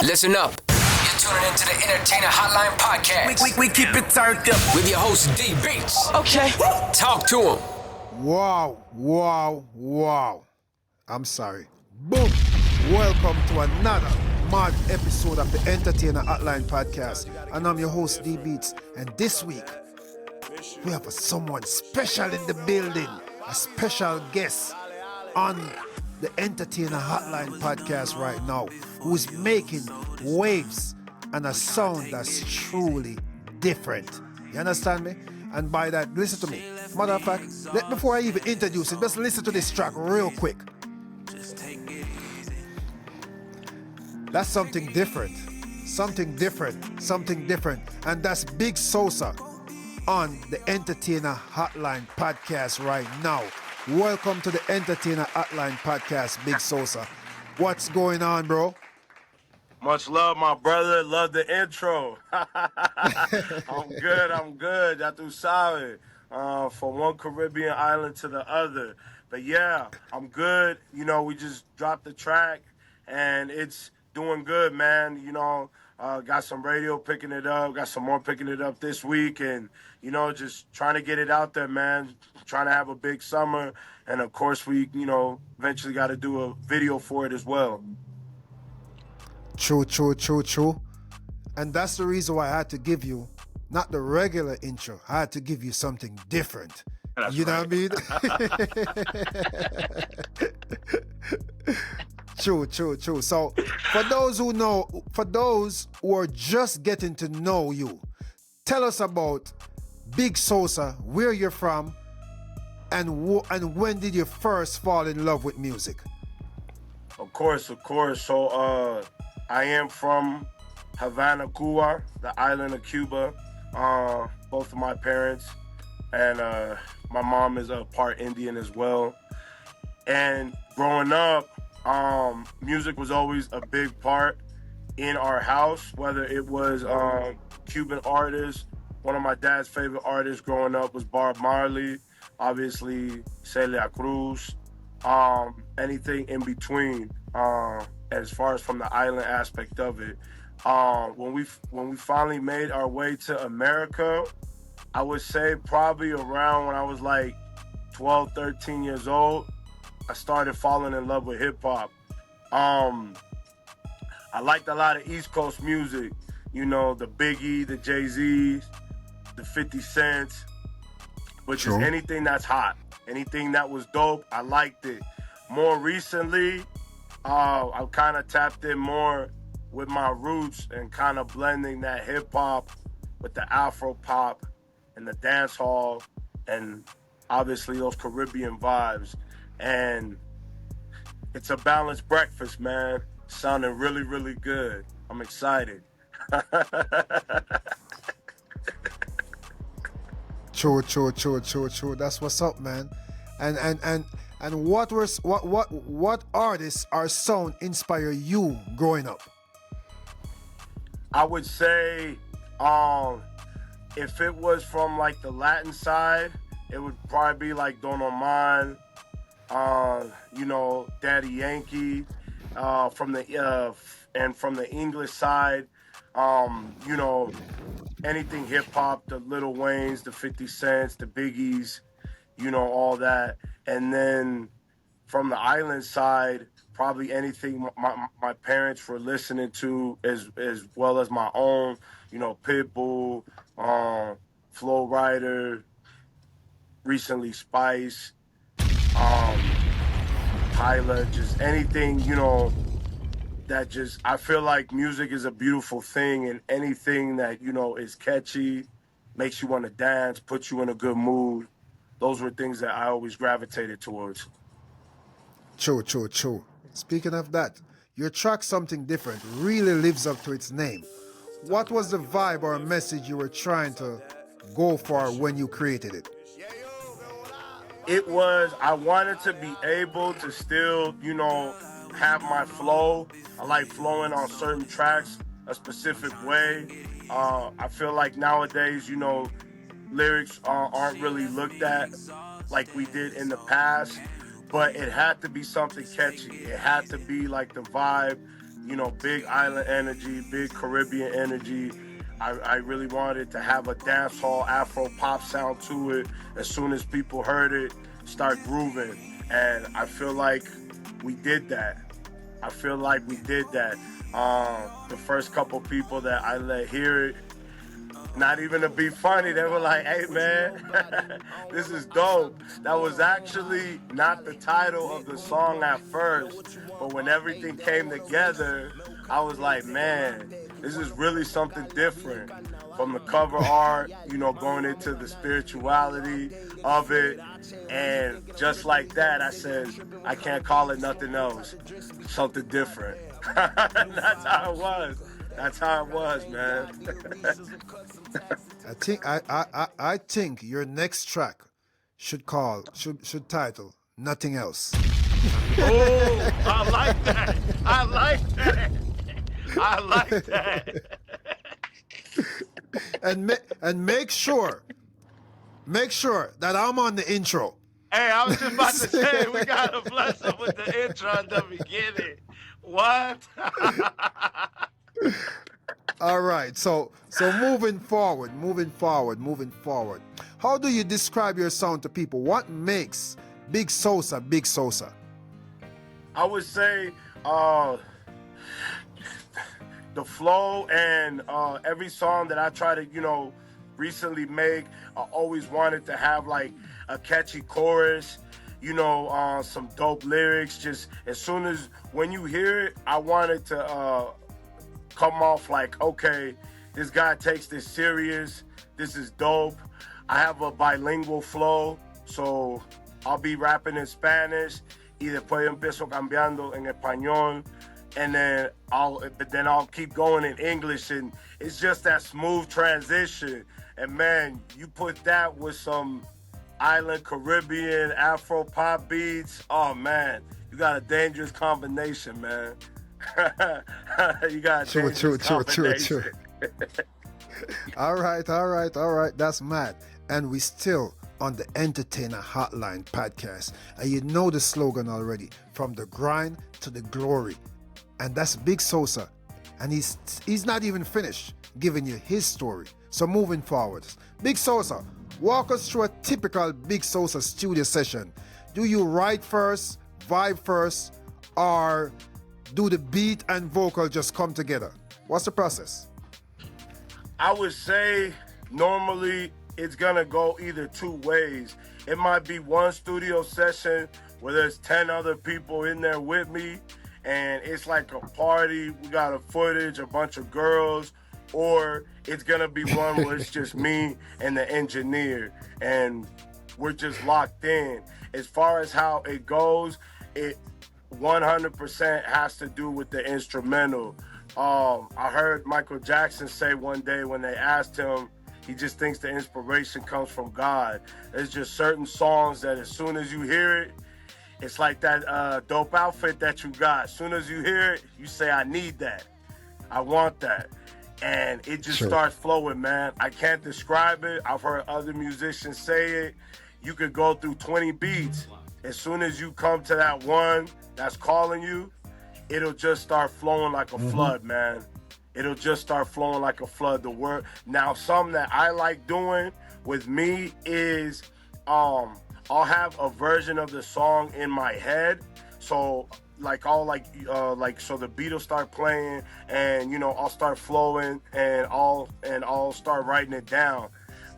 Listen up. You're tuning into the Entertainer Hotline Podcast. We keep it turned up. With your host, Dbeatzz. Okay. Talk to him. Wow. I'm sorry. Boom. Welcome to another mad episode of the Entertainer Hotline Podcast. And I'm your host, Dbeatzz. And this week, we have someone special in the building. A special guest on the Entertainer Hotline Podcast right now, who's making waves and a sound that's truly different. You understand me? And by that, listen to me. Matter of fact, before I even introduce it, just listen to this track real quick. That's something different. Something different. And that's Big Sosa on the Entertainer Hotline Podcast right now. Welcome to the Entertainer Hotline Podcast, Big Sosa. What's going on, bro? Much love, my brother. Love the intro. I'm good. Y'all do solid. From one Caribbean island to the other. But yeah, I'm good. You know, we just dropped the track, and it's doing good, man. You know, got some radio picking it up. Got some more picking it up this week. And, you know, just trying to get it out there, man. Trying to have a big summer. And, of course, we, you know, eventually got to do a video for it as well. True. And that's the reason why I had to give you, not the regular intro, I had to give you something different. That's you know right. what I mean? True. So for those who are just getting to know you, tell us about Big Sosa, where you're from, and when did you first fall in love with music? Of course. So I am from Havana, Cuba, the island of Cuba. Both of my parents, and my mom is a part Indian as well. And growing up, music was always a big part in our house, whether it was Cuban artists. One of my dad's favorite artists growing up was Bob Marley, obviously Celia Cruz, anything in between, as far as from the island aspect of it. When we finally made our way to America, I would say probably around when I was like 12, 13 years old, I started falling in love with hip hop. I liked a lot of East Coast music, you know, the Biggie, the Jay-Z's, the 50 Cents, which is anything that's hot, anything that was dope, I liked it. More recently, I kind of tapped in more with my roots and kind of blending that hip hop with the Afro pop and the dance hall and obviously those Caribbean vibes. And it's a balanced breakfast, man. Sounding really, really good. I'm excited. True. That's what's up, man. And what artists or sound inspire you growing up? I would say, if it was from like the Latin side, it would probably be like Don Omar, you know, Daddy Yankee, from the English side, you know, anything hip hop, the Lil Waynes, the 50 Cents, the Biggies, you know, all that. And then from the island side, probably anything my parents were listening to as well as my own, you know, Pitbull, Flo Rida, recently Spice, Tyler, just anything, you know, that just, I feel like music is a beautiful thing, and anything that, you know, is catchy, makes you want to dance, puts you in a good mood. Those were things that I always gravitated towards. True. Speaking of that, your track Something Different really lives up to its name. What was the vibe or message you were trying to go for when you created it? It was, I wanted to be able to still, you know, have my flow. I like flowing on certain tracks a specific way. I feel like nowadays, you know, lyrics aren't really looked at like we did in the past, but it had to be something catchy. It had to be like the vibe big island energy, big Caribbean energy. I really wanted to have a dance hall Afro pop sound to it. As soon as people heard it, start grooving. And I feel like we did that. The first couple people that I let hear it, not even to be funny, they were like, hey man, this is dope. That was actually not the title of the song at first, but when everything came together, I was like, man, this is really something different. From the cover art, going into the spirituality of it. And just like that, I said, I can't call it nothing else. Something different. That's how it was, man. I think your next track should title Nothing Else. Oh, I like that. And make sure that I'm on the intro. Hey, I was just about to say, we gotta bless him with the intro at the beginning. What? All right, so moving forward. How do you describe your sound to people? What makes Big Sosa Big Sosa? I would say the flow and every song that I try to, recently make, I always wanted to have like a catchy chorus, some dope lyrics. Just as soon as when you hear it, I wanted to come off like, okay, this guy takes this serious. This is dope. I have a bilingual flow, so I'll be rapping in Spanish. Y después empiezo cambiando en español, and then I'll keep going in English, and it's just that smooth transition. And man, you put that with some island Caribbean Afro pop beats. Oh man, you got a dangerous combination, man. You got a dangerous combination. All right. That's mad. And we still on the Entertainer Hotline Podcast. And you know the slogan already, from the grind to the glory. And that's Big Sosa. And he's not even finished giving you his story. So moving forward, Big Sosa, walk us through a typical Big Sosa studio session. Do you write first, vibe first, or do the beat and vocal just come together? What's the process? I would say normally it's gonna go either two ways. It might be one studio session where there's 10 other people in there with me, and it's like a party. We got a footage, a bunch of girls, or it's gonna be one where it's just me and the engineer, and we're just locked in. As far as how it goes, it 100% has to do with the instrumental. I heard Michael Jackson say one day when they asked him, he just thinks the inspiration comes from God. There's just certain songs that as soon as you hear it, it's like that dope outfit that you got. As soon as you hear it, you say, I need that. I want that. And it just starts flowing, man. I can't describe it. I've heard other musicians say it. You could go through 20 beats. As soon as you come to that one that's calling you, it'll just start flowing like a flood, man. It'll just start flowing like a flood. The word. Now, something that I like doing with me is I'll have a version of the song in my head. So so the beat will start playing, and I'll start flowing, and I'll start writing it down.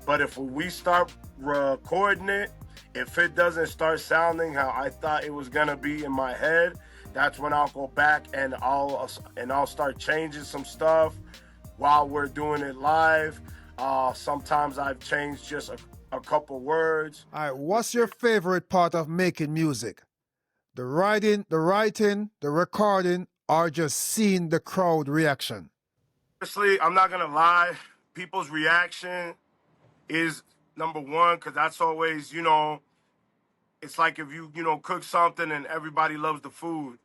But if we start recording it, if it doesn't start sounding how I thought it was gonna be in my head, that's when I'll go back and I'll start changing some stuff while we're doing it live. Sometimes I've changed just a couple words. All right, what's your favorite part of making music? The writing, the recording, or just seeing the crowd reaction? Honestly, I'm not gonna lie. People's reaction is number one, because that's always, it's like if you cook something and everybody loves the food,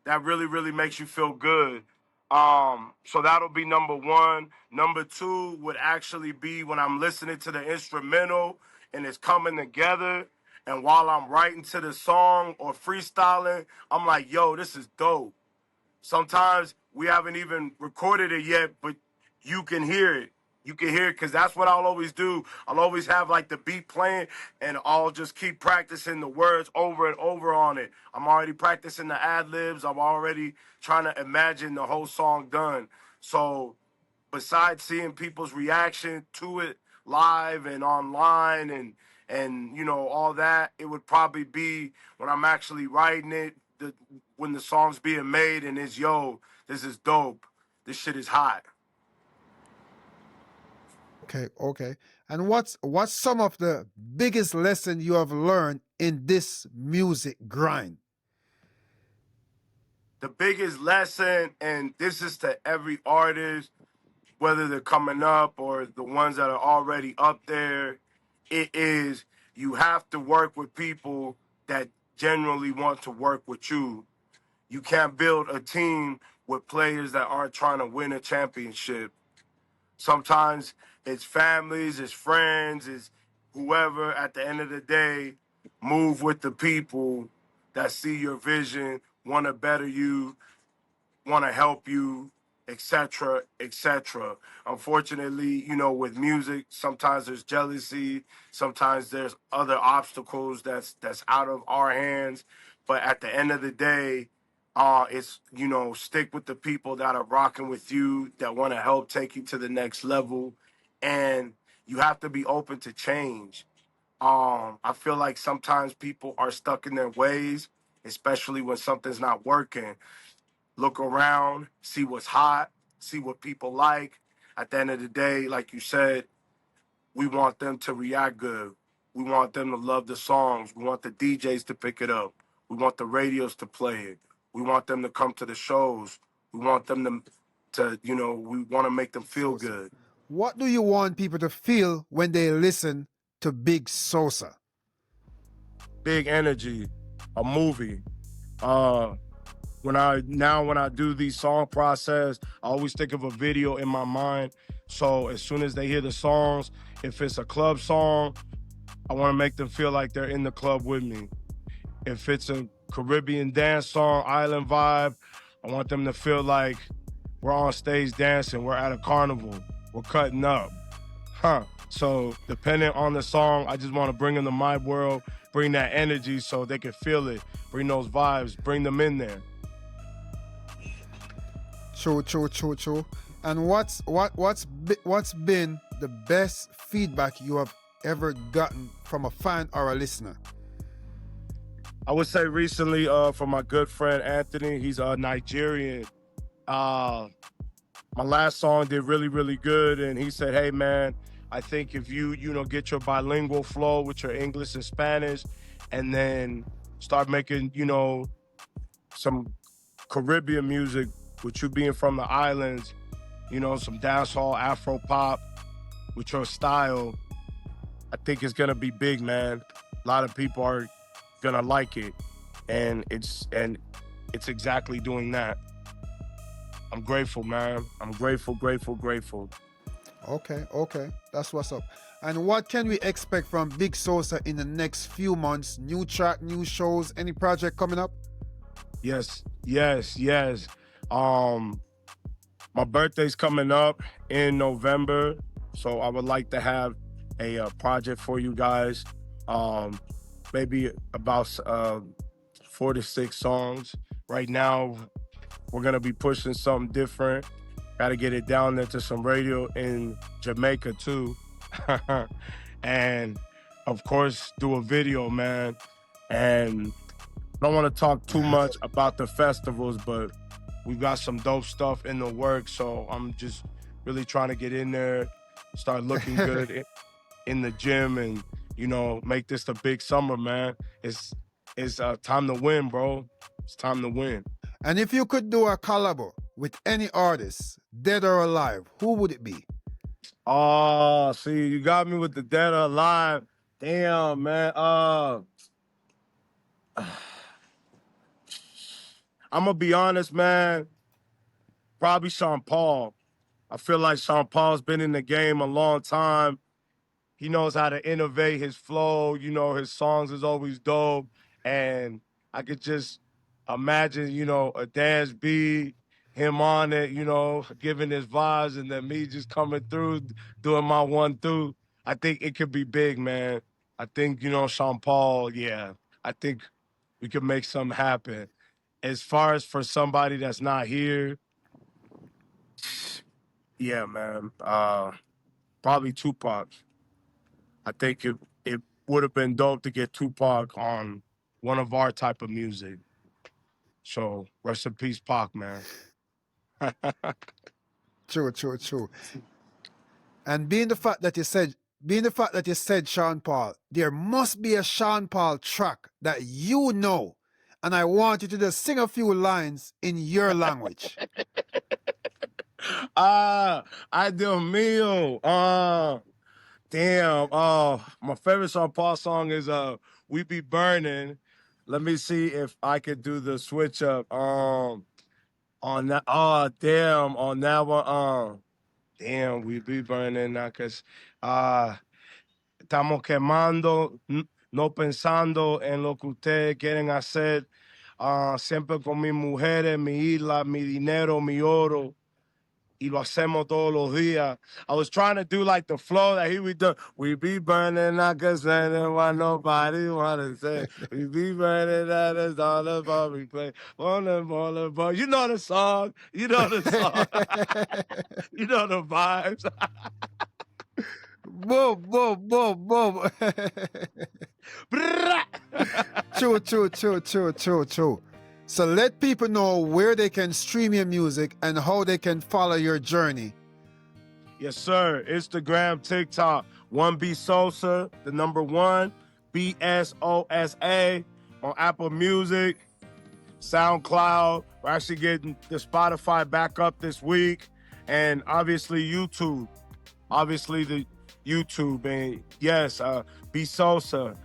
that really, really makes you feel good. So that'll be number one. Number two would actually be when I'm listening to the instrumental and it's coming together. And while I'm writing to the song or freestyling, I'm like, yo, this is dope. Sometimes we haven't even recorded it yet, but you can hear it. You can hear it because that's what I'll always do. I'll always have like the beat playing and I'll just keep practicing the words over and over on it. I'm already practicing the ad libs. I'm already trying to imagine the whole song done. So besides seeing people's reaction to it live and online and you know all that, it would probably be when I'm actually writing it, when the song's being made and it's this is dope. This shit is hot. Okay. And what's some of the biggest lesson you have learned in this music grind? The biggest lesson, and this is to every artist, whether they're coming up or the ones that are already up there, it is you have to work with people that generally want to work with you. You can't build a team with players that aren't trying to win a championship. Sometimes it's families, it's friends, it's whoever. At the end of the day, move with the people that see your vision, want to better you, want to help you, etc., etc. Unfortunately, you know, with music, sometimes there's jealousy, sometimes there's other obstacles that's out of our hands. But at the end of the day, it's, you know, stick with the people that are rocking with you, that want to help take you to the next level, and you have to be open to change. I feel like sometimes people are stuck in their ways, especially when something's not working. Look around, see what's hot, see what people like. At the end of the day, like you said, we want them to react good. We want them to love the songs. We want the DJs to pick it up. We want the radios to play it. We want them to come to the shows. We want them to you know, we want to make them feel good. What do you want people to feel when they listen to Big Sosa? Big energy, a movie. When I do these song process, I always think of a video in my mind. So as soon as they hear the songs, if it's a club song, I want to make them feel like they're in the club with me. If it's a Caribbean dance song, island vibe, I want them to feel like we're on stage dancing, we're at a carnival, we're cutting up. So depending on the song, I just want to bring them to my world, bring that energy so they can feel it, bring those vibes, bring them in there. True. And what's been the best feedback you have ever gotten from a fan or a listener? I would say recently from my good friend Anthony. He's a Nigerian. My last song did really, really good, and he said, "Hey man, I think if you get your bilingual flow with your English and Spanish, and then start making some Caribbean music with you being from the islands, some dancehall, Afro pop with your style, I think it's gonna be big, man. A lot of people are gonna like it, and it's exactly doing that." I'm grateful, man. I'm grateful. Okay. That's what's up. And what can we expect from Big Sosa in the next few months? New track, new shows, any project coming up? Yes. My birthday's coming up in November, so I would like to have a project for you guys. Maybe about 4 to 6 songs. Right now, we're gonna be pushing something different. Got to get it down there to some radio in Jamaica too, and of course do a video, man. And I don't want to talk too much about the festivals, but we've got some dope stuff in the works. So I'm just really trying to get in there, start looking good in the gym, and make this the big summer, man. It's time to win, bro. It's time to win. And if you could do a collab with any artist, dead or alive, who would it be? Oh, see, you got me with the dead or alive. Damn, man. I'm gonna be honest, man. Probably Sean Paul. I feel like Sean Paul's been in the game a long time. He knows how to innovate his flow. His songs is always dope. And I could just imagine, a dance beat, him on it, you know, giving his vibes, and then me just coming through, doing my 1-2. I think it could be big, man. I think, you know, Sean Paul, yeah, I think we could make something happen. As far as for somebody that's not here, yeah, man, probably Tupac. I think it would have been dope to get Tupac on one of our type of music. So rest in peace, Pac, man. True. And being the fact that you said Sean Paul, there must be a Sean Paul track that you know, and I want you to just sing a few lines in your language. Ay Dios mío. Damn. My favorite Sean Paul song is "We Be Burning." Let me see if I could do the switch up. On that. Oh, damn. On that one. Damn. We be burning now, cause estamos quemando, no pensando en lo que ustedes quieren hacer. Siempre con mis mujeres, mi isla, mi dinero, mi oro. Y lo hacemos todos los días. I was trying to do like the flow that he would do. We be burning, not concerned what nobody want to say. We be burning, that is all about we play. But you know the song. You know the song. You know the vibes. Boom. True. So let people know where they can stream your music and how they can follow your journey. Yes, sir. Instagram, TikTok, Big Sosa, the number 1, BSOSA, on Apple Music, SoundCloud. We're actually getting the Spotify back up this week. And obviously YouTube. The YouTube. And yes, Big Sosa,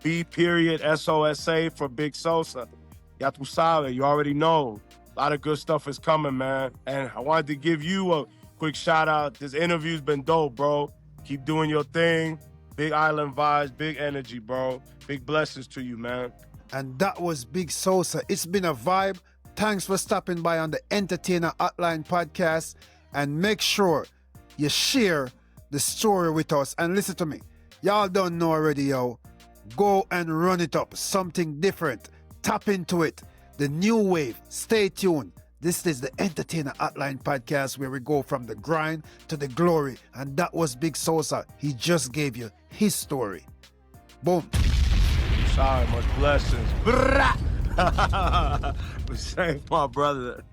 B.SOSA for Big Sosa. Ya tu sabes, you already know. A lot of good stuff is coming, man. And I wanted to give you a quick shout out. This interview's been dope, bro. Keep doing your thing. Big island vibes, big energy, bro. Big blessings to you, man. And that was Big Sosa. It's been a vibe. Thanks for stopping by on the Entertainer Hotline Podcast. And make sure you share the story with us. And listen to me. Y'all don't know already, yo. Go and run it up. Something different. Tap into it. The new wave. Stay tuned. This is the Entertainer Hotline Podcast, where we go from the grind to the glory. And that was Big Sosa. He just gave you his story. Boom. Sorry, much blessings. Same, my brother.